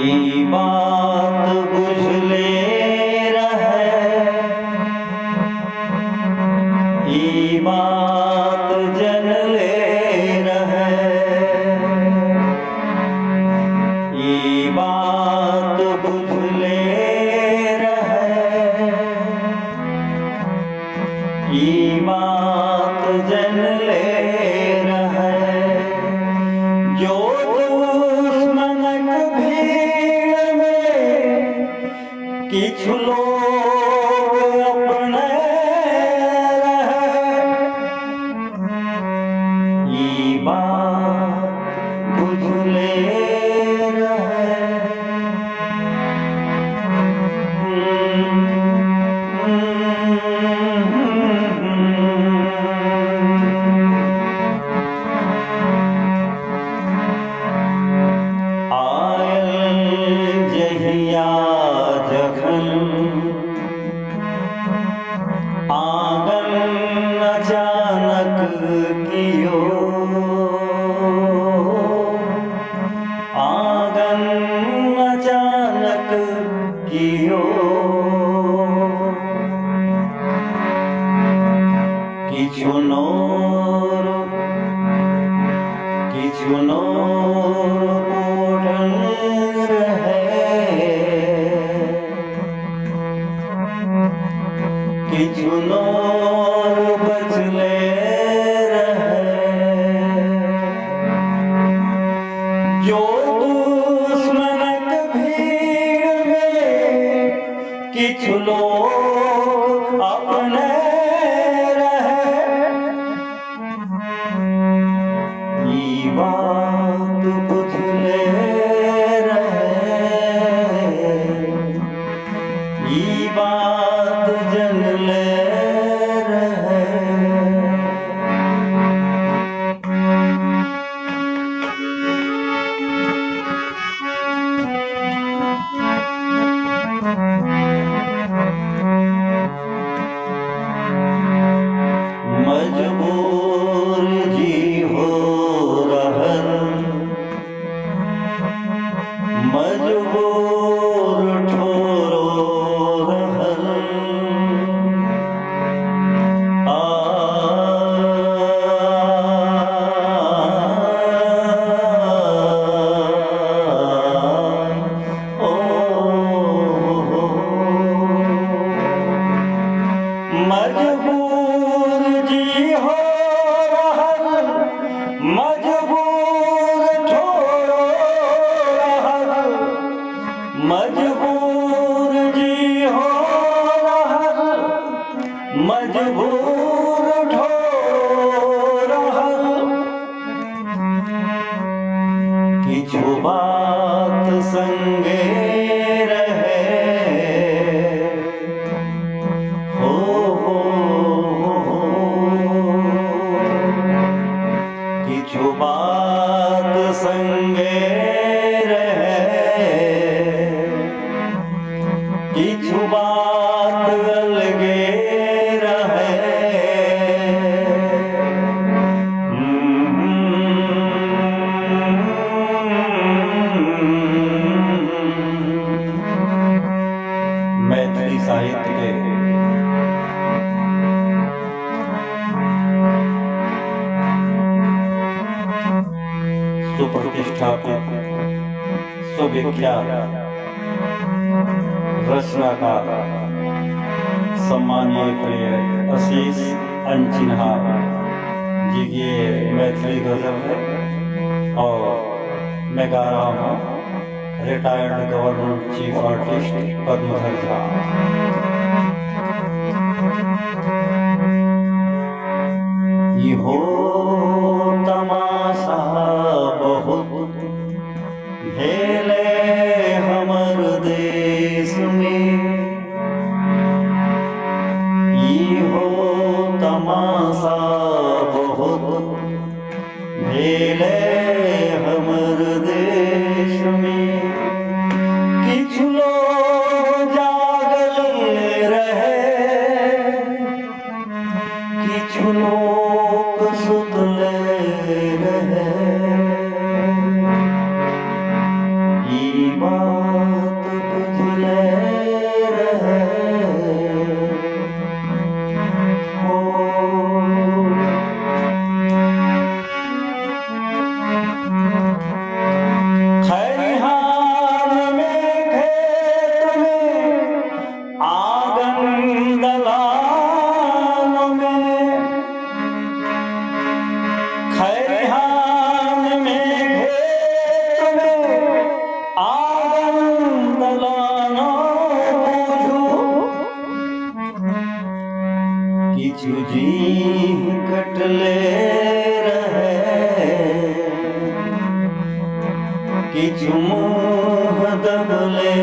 ई बात बुझले रहे, ई बात जनले रहे, ई बात बुझले रहे, ई बात जनले रहे। जो दुश्मनक भीड़ में किछु लोग अपने रहे, ई बात बुझले आंगन अचानक कियो, आंगन अचानक कियो, किछु नोर ओढ़ल रहे, किछु नोर बचले रहे। जो दुश्मनक भीड़ में किछु लोग अपने रहे, ई बात बुझले रहे, ई बात जनले मजबूर जी हो रहल, मजबूर ठोरो रहल, मजबूर जी हो रहल, मजबूर ठोरो रहल, मजबूर जी हो रहल, मजबूर ठोरो रहल। किछु बात संगे रहे, किछु बात संगे रहे, किछु बात अलगे रहे। मैथिली साहित्य के सुप्रतिष्ठापित सुविख्यात रचनाकार सम्मानीय प्रिय आशीष अनचिन्हा जी की ये मैथिली गजल है और मैं गा रहा हूँ retired government chief artist Padmadhar Jha. ये हो तमाशा बहुत भेले हमर देश में, ये हो तमाशा बहुत भेले हमर देश में। किछु लोग जागल रहे, किछु लोग सुत बात बुझले रहे हो। खरिहान में खेत में आंगन दलानों में, खरिहान में खेत में आंगन दलानों किछु जी कटले रहे किछु मुँह दबले